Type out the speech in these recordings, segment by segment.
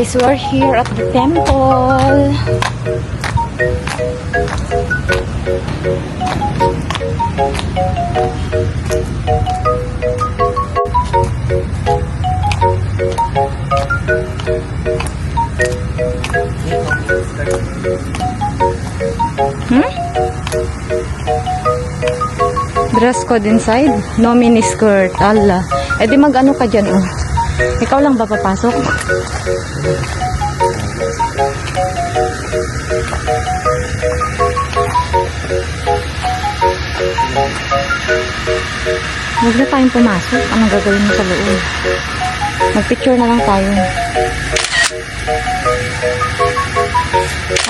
guys, we're here at the temple. Dress code inside? No mini skirt. Allah. Eh di mag-ano ka dyan, oh. Ikaw lang ba papasok? Huwag na tayong pumasok. Anong gagawin mo sa loob? Mag-picture na lang tayo.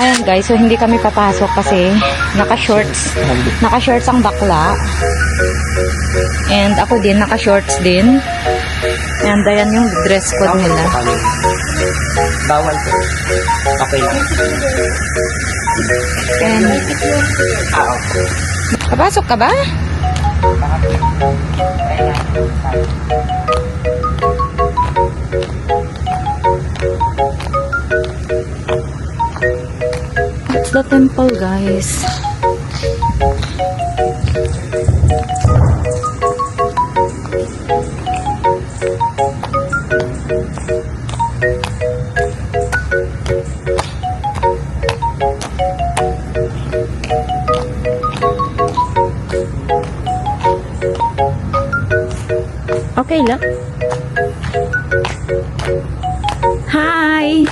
Ayan guys, so hindi kami papasok kasi naka-shorts. Naka-shorts ang bakla. And ako din, naka-shorts din. And ayan yung dress code nila. Bawal po. Okay lang. And, Okay. papasok ka ba? That's the temple, guys. Okay lang. Hi!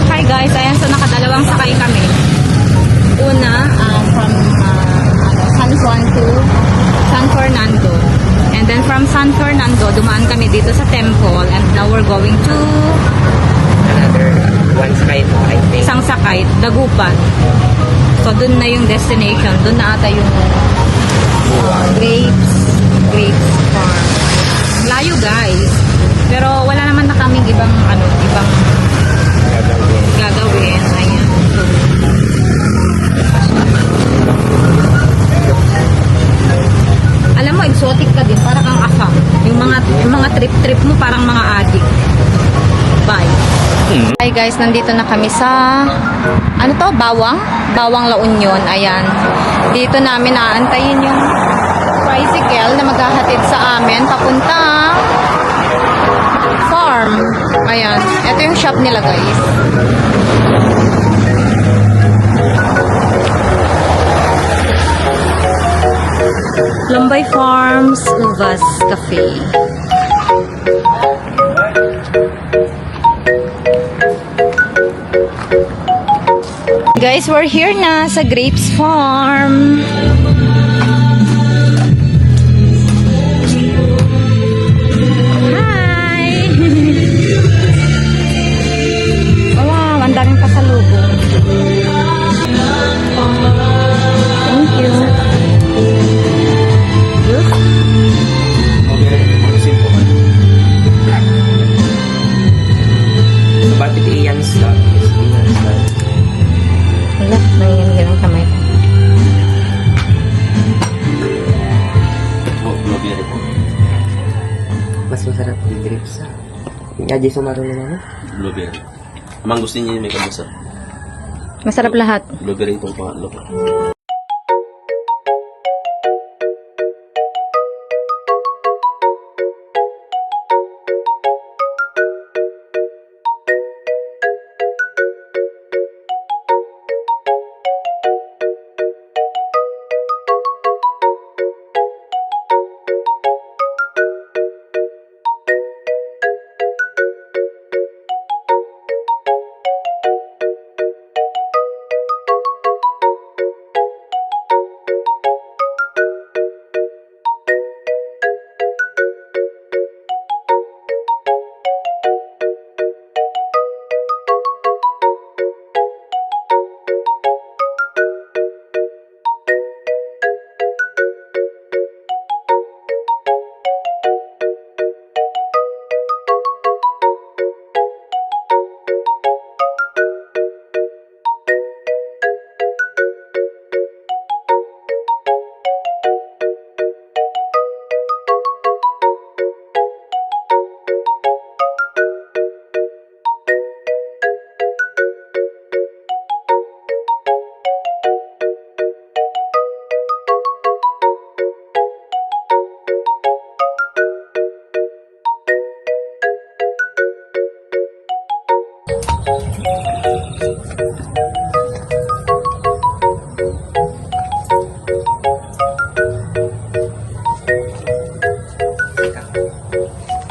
Hi guys, ayan, so nakadalawang sakay kami. Una, from San Juan to San Fernando. And then from San Fernando, dumaan kami dito sa temple. And now we're going to Another one sakay po, I think. isang sakay, Dagupan. So dun na yung destination. Dun na ata yung grapes farm. Layo guys. Pero wala naman na kaming ibang gagawin. Ayan. So, alam mo, exotic ka din. Para kang asam. Yung mga trip-trip mo, Hi guys, nandito na kami sa ano to? Bawang La Union. Ayan. Dito namin aantayin yung tricycle na maghahatid sa amin papunta farm. Ayan. Ito yung shop nila guys. Lambay Farms Uvas Cafe. Guys, we're here na sa Grapes Farm. Hi! Wow, ang daming pasalubong. Thank you. Bakit iyan sa? Wala, nangyayang ang kamay. Blueberry po. Mas masarap yung grapes. Nga di sumarunong naman. Blueberry. Amang gusto niyo may kamusa. Masarap lahat. Blueberry itong pangatlo po.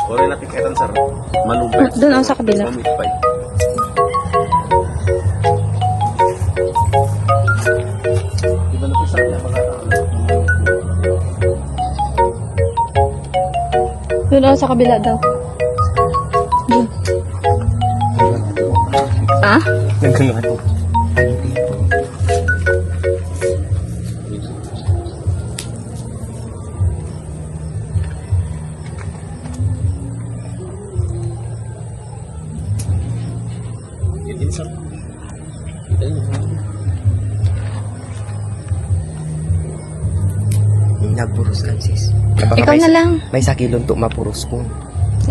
Ore na piketan sir. Malumpay. Doon ako sa kabila. Mamipay. Diba na pisa na mga Doon ako sa kabila daw. Doon. Ah? Nagkano. Yun sir. Kita niyo. Nagpuros ka sis. Ikaw na lang. May sakilon to mapuros ko.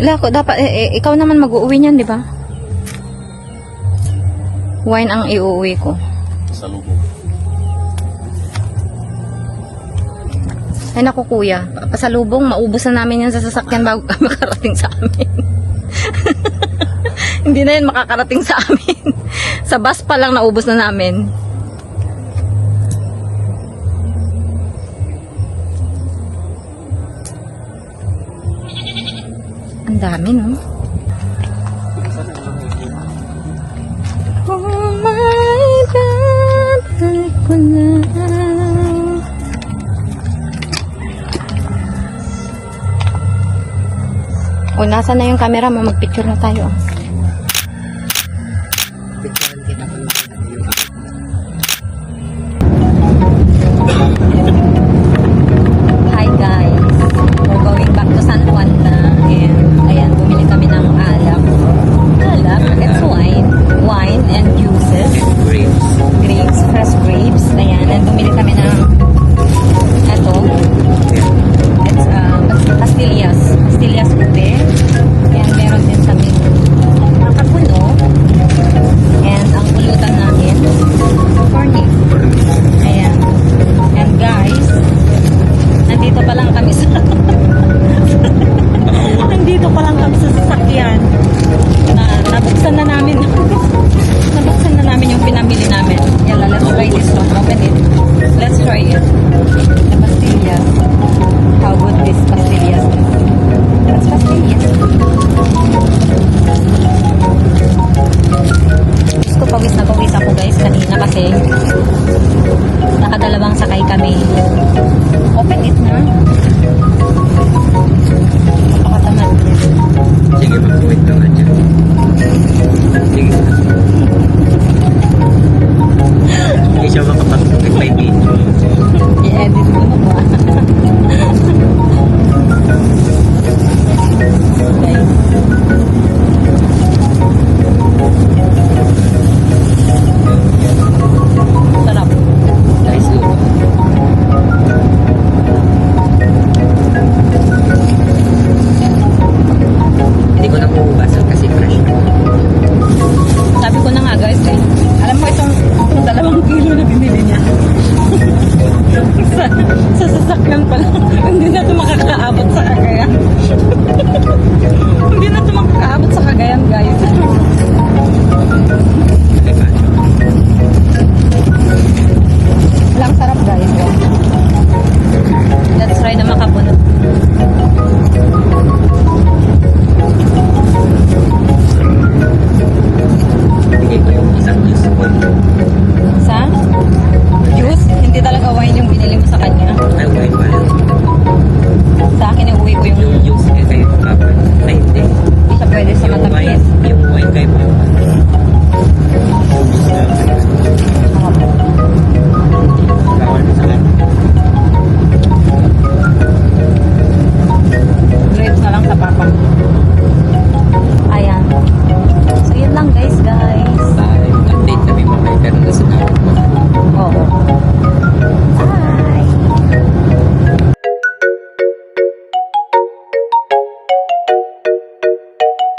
Wala ko, dapat, ikaw naman mag-uuwi niyan, di ba? Wine ang iuwi ko. Sa lubong. Ay naku kuya, pasalubong, maubos na namin yan sa sasakyan bago ka makarating sa amin. Hindi na yan makakarating sa amin. Sa bus pa lang naubos na namin. Ang dami, no? Oh my God, balik ko na. O, nasa na yung camera mo? Magpicture na tayo. Picturean kita ko lang. Hi guys, we're going back to San Juan na. And ayan, bumili kami ng alak. Alak? It's wine and juices. Grapes. Grapes, fresh grapes. Ayan, and bumili kami ng eto. It's pastillas ube. Ayan, meron din kami kapuno. kami. Open it na. Napakatamad. Sige, mag-comment ka nga dyan. Sige. Hindi siya makapag-may video. I-edit ko na ba? Guys. Sarap. Nice look. Hindi ko na puhugasan kasi fresh na. Sabi ko na nga guys eh. Alam mo itong 2 kilo na binili niya. sa sasakyan pa lang. Hindi na ito makakaabot sa Cagayan. Hindi na ito makakaabot sa Cagayan guys. Diba? Lang sarap guys. Let's try na makapuno. Bigay ko yung isang juice ko. Sa juice, hindi talaga wine yung binili mo sa kanya. Ay, wine ba? Sa akin, iuwi ko yung